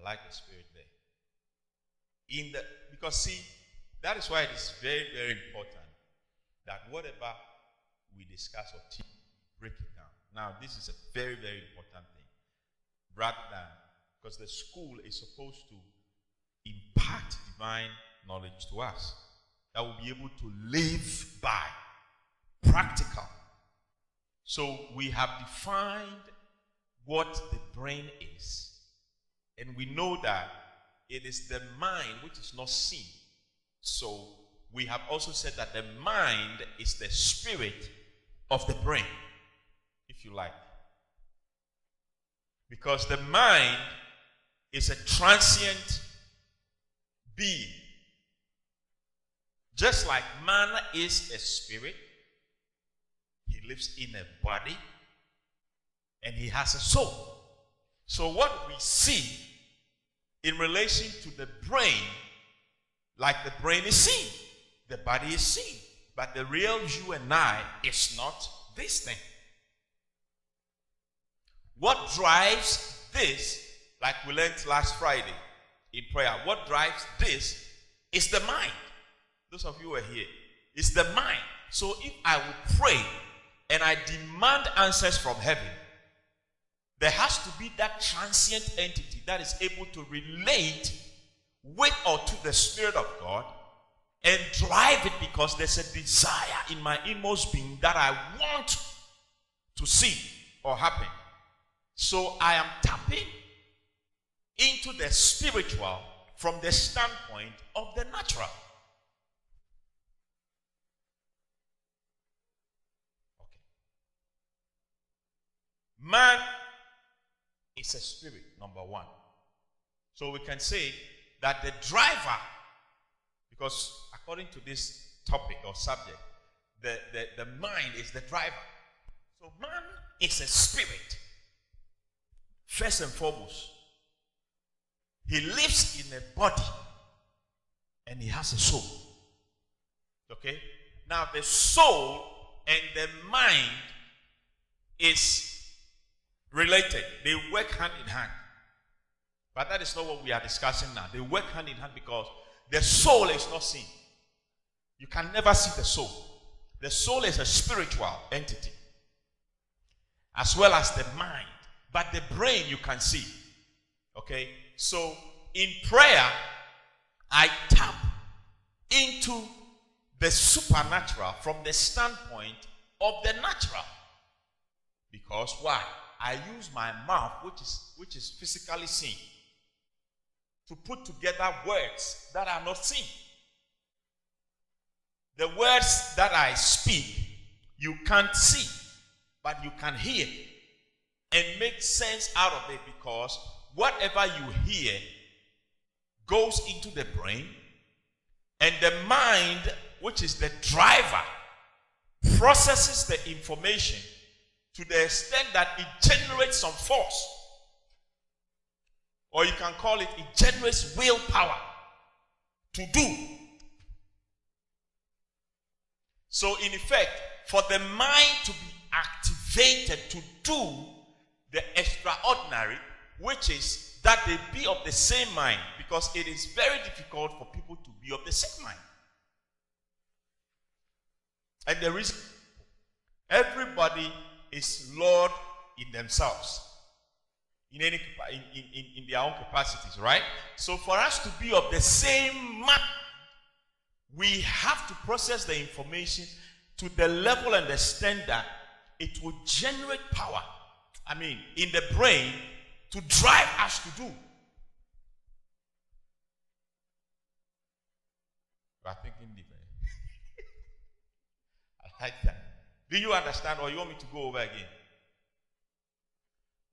like the spirit there. Because see, that is why it is very, very important that whatever we discuss or teach, break it down. Now, this is a very, very important thing. Rather than, because the school is supposed to impart divine knowledge to us that we'll be able to live by, practical. So we have defined what the brain is, and we know that it is the mind which is not seen. So we have also said that the mind is the spirit of the brain, if you like. Because the mind is a transient being. Just like man is a spirit, he lives in a body, and he has a soul. So what we see in relation to the brain, like the brain is seen, the body is seen, but the real you and I is not this thing. What drives this, like we learned last Friday in prayer, what drives this is the mind. Those of you who are here, it's the mind. So if I will pray and I demand answers from heaven, there has to be that transient entity that is able to relate with or to the Spirit of God and drive it, because there's a desire in my inmost being that I want to see or happen. So I am tapping into the spiritual from the standpoint of the natural. Okay. Man is a spirit, number one. So we can say that the driver, because according to this topic or subject, the mind is the driver. So man is a spirit. First and foremost, he lives in a body and he has a soul. Okay? Now the soul and the mind is related. They work hand in hand. But that is not what we are discussing now. They work hand in hand because the soul is not seen. You can never see the soul. The soul is a spiritual entity, as well as the mind. But the brain you can see. Okay? So in prayer, I tap into the supernatural from the standpoint of the natural. Because why? I use my mouth, which is physically seen, to put together words that are not seen. The words that I speak, you can't see, but you can hear and make sense out of it, because whatever you hear goes into the brain, and the mind, which is the driver, processes the information to the extent that it generates some force. Or you can call it generates willpower to do. So in effect, for the mind to be activated to do the extraordinary, which is that they be of the same mind, because it is very difficult for people to be of the same mind. And the reason, everybody is Lord in themselves, in their own capacities, right? So for us to be of the same mind, we have to process the information to the level and the extent that it will generate power. I mean, in the brain, to drive us to do. You are thinking different. I like that. Do you understand, or you want me to go over again?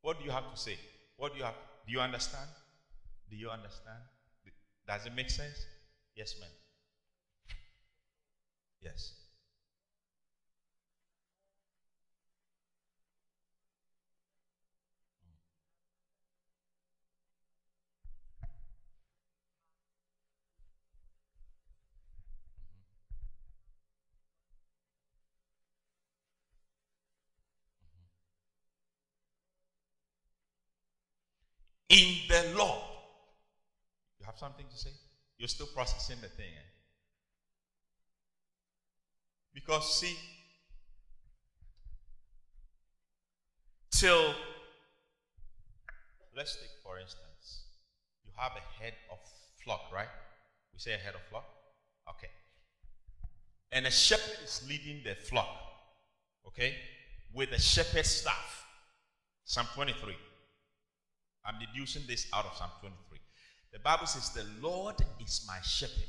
What do you have to say? What do you have? Do you understand? Do you understand? Does it make sense? Yes, ma'am. Yes. In the Lord. have something to say? You're still processing the thing. Because see, till, let's take for instance, you have a head of flock, right? We say a head of flock? Okay. And a shepherd is leading the flock, okay, with a shepherd's staff. Psalm 23. I'm deducing this out of Psalm 23. The Bible says, the Lord is my shepherd,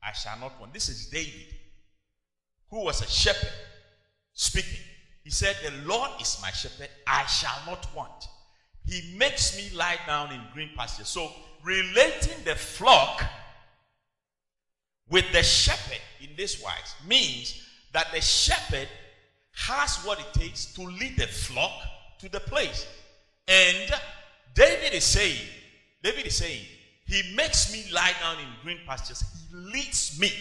I shall not want. This is David, who was a shepherd, speaking. He said, the Lord is my shepherd, I shall not want. He makes me lie down in green pastures. So, relating the flock with the shepherd in this wise means that the shepherd has what it takes to lead the flock to the place. And David is saying, he makes me lie down in green pastures. He leads me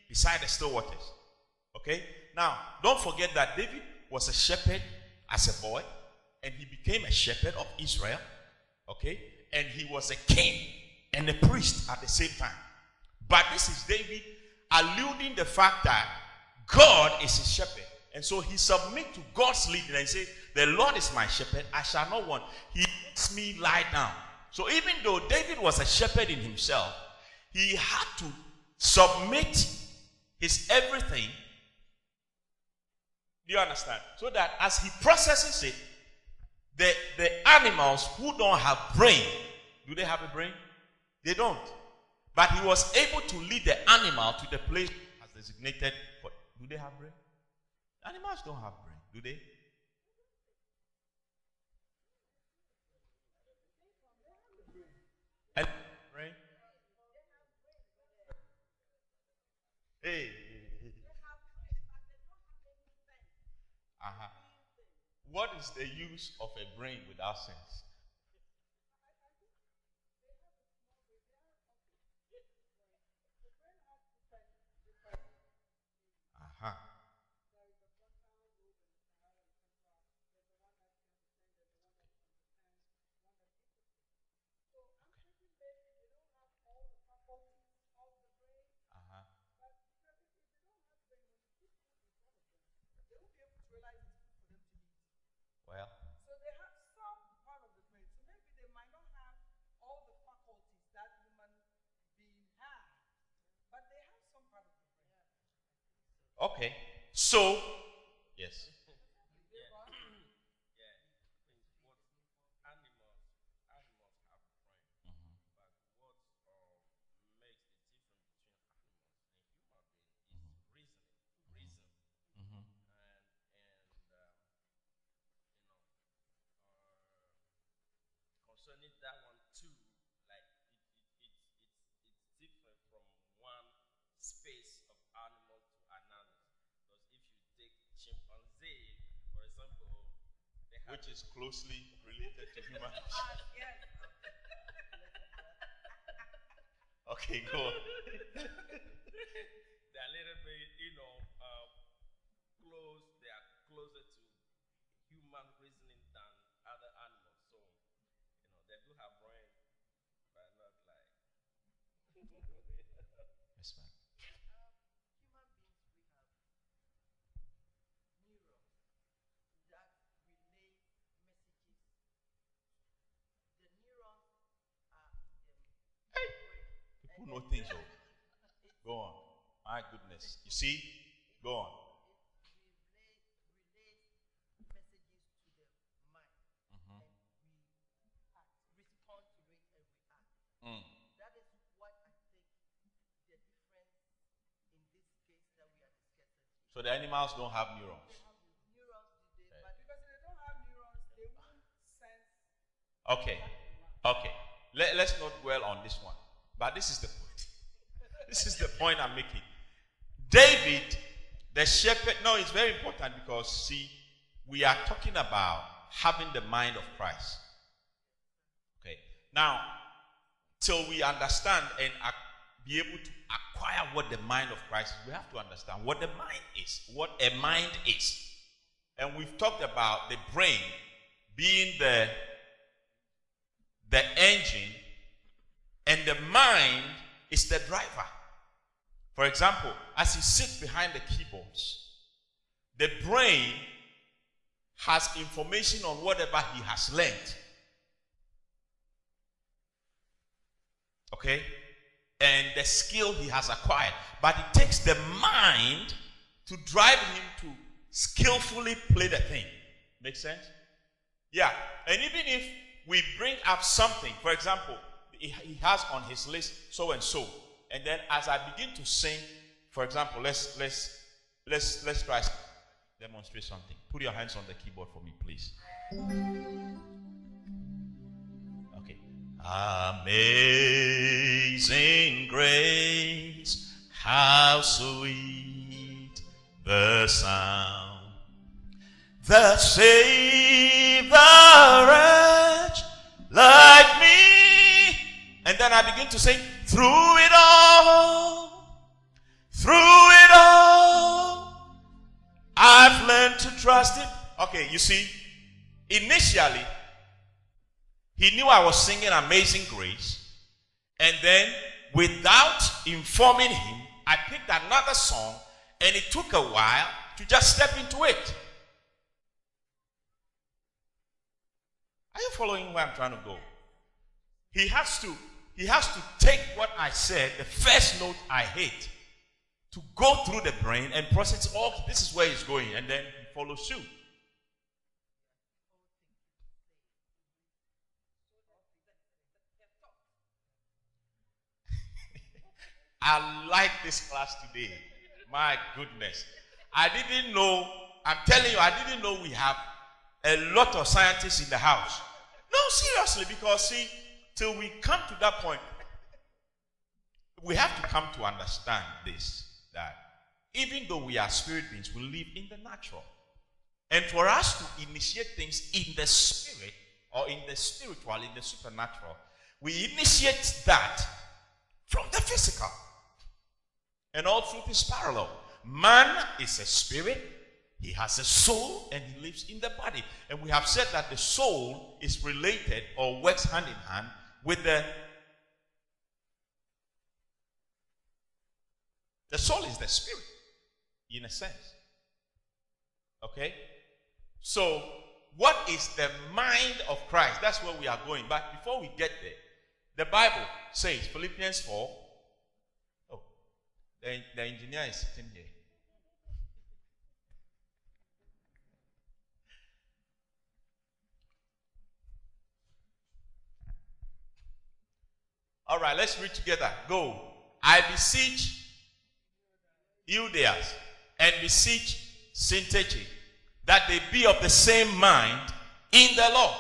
beside the still waters. Okay? Now, don't forget that David was a shepherd as a boy, and he became a shepherd of Israel. Okay? And he was a king and a priest at the same time. But this is David alluding the fact that God is his shepherd. And so he submits to God's leading and says, the Lord is my shepherd, I shall not want. He makes me lie down. So even though David was a shepherd in himself, he had to submit his everything. Do you understand? So that as he processes it, the animals who don't have brain, do they have a brain? They don't. But he was able to lead the animal to the place as designated. But do they have brain? Animals don't have brain, do they? And brain? Hey. What is the use of a brain without sense? Well, so they have some part of the brain. So maybe they might not have all the faculties that human being have, but they have some part of the brain. Okay. So, yes. Concerning that one too, like it's different from one space of animal to another. Because if you take chimpanzee, for example, which is closely related to human. Yes. Okay, go on. They're a little bit, close. They are closer to human reasoning than other animals. So, they do have brain, but not like. Yes, ma'am. Human beings, we have neurons that relay messages. The neurons are in the brain. People know things. Go on. My goodness. You see? Go on. It relays messages to the mind, and we respond to it and react. That is what I think the difference in this case that we are discussing. So the animals don't have neurons. They have neurons today, but because they don't have neurons, they won't sense. Okay. Okay. Let's not dwell on this one. But this is the point. This is the point I'm making. David, the shepherd, no, it's very important because, see, we are talking about having the mind of Christ. Okay. Now, till we understand and be able to acquire what the mind of Christ is, we have to understand what the mind is, what a mind is. And we've talked about the brain being the engine And the mind is the driver. For example, as he sits behind the keyboards, the brain has information on whatever he has learned. Okay? And the skill he has acquired. But it takes the mind to drive him to skillfully play the thing. Make sense? Yeah. And even if we bring up something, for example, he has on his list so and so, and then as I begin to sing, for example, let's try to demonstrate something. Put your hands on the keyboard for me, please. Okay. Amazing grace, how sweet the sound that saved a wretch like me. And then I begin to sing, through it all, I've learned to trust Him. Okay, you see, initially, he knew I was singing Amazing Grace, and then without informing him, I picked another song, and it took a while to just step into it. Are you following where I'm trying to go? He has to take what I said, the first note I hit, to go through the brain and process, oh, this is where he's going, and then he follows suit. I like this class today. My goodness. I didn't know, I'm telling you, I didn't know we have a lot of scientists in the house. No, seriously, because see, till we come to that point, we have to come to understand this, that even though we are spirit beings, we live in the natural. And for us to initiate things in the spirit, or in the spiritual, in the supernatural, we initiate that from the physical. And all truth is parallel. Man is a spirit, he has a soul, and he lives in the body. And we have said that the soul is related or works hand in hand with the soul is the spirit, in a sense. Okay? So, what is the mind of Christ? That's where we are going. But before we get there, the Bible says, Philippians 4. Oh, the engineer is sitting here. All right, let's read together. Go. I beseech Euodias and beseech Syntyche that they be of the same mind in the Lord.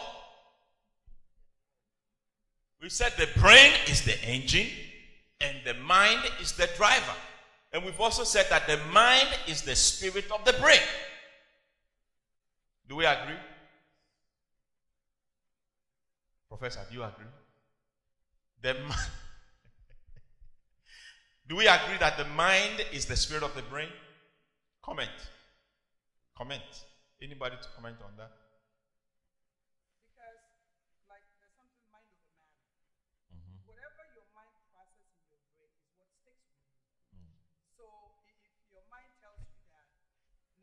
We said the brain is the engine and the mind is the driver. And we've also said that the mind is the spirit of the brain. Do we agree? Professor, do you agree? Do we agree that the mind is the spirit of the brain? Comment. Anybody to comment on that? Because, like, there's something mind over matter. Mm-hmm. Whatever your mind processes in your brain is what sticks with you. Mm. So, if your mind tells you that,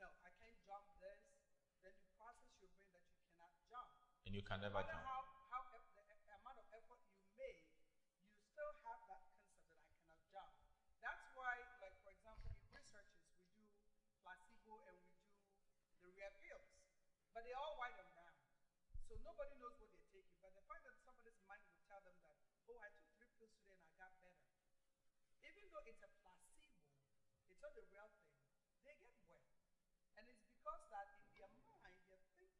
no, I can't jump this, then you process your brain that you cannot jump. And you can never jump. How the amount of effort you make, you still have that concept that I cannot jump. That's why, like, for example, in researches, we do placebo and we do the real pills. But they're all white and brown. So nobody knows what they're taking. But the fact that somebody's mind will tell them that, oh, I took 3 pills today and I got better. Even though it's a placebo, it's not the real thing, they get well. And it's because that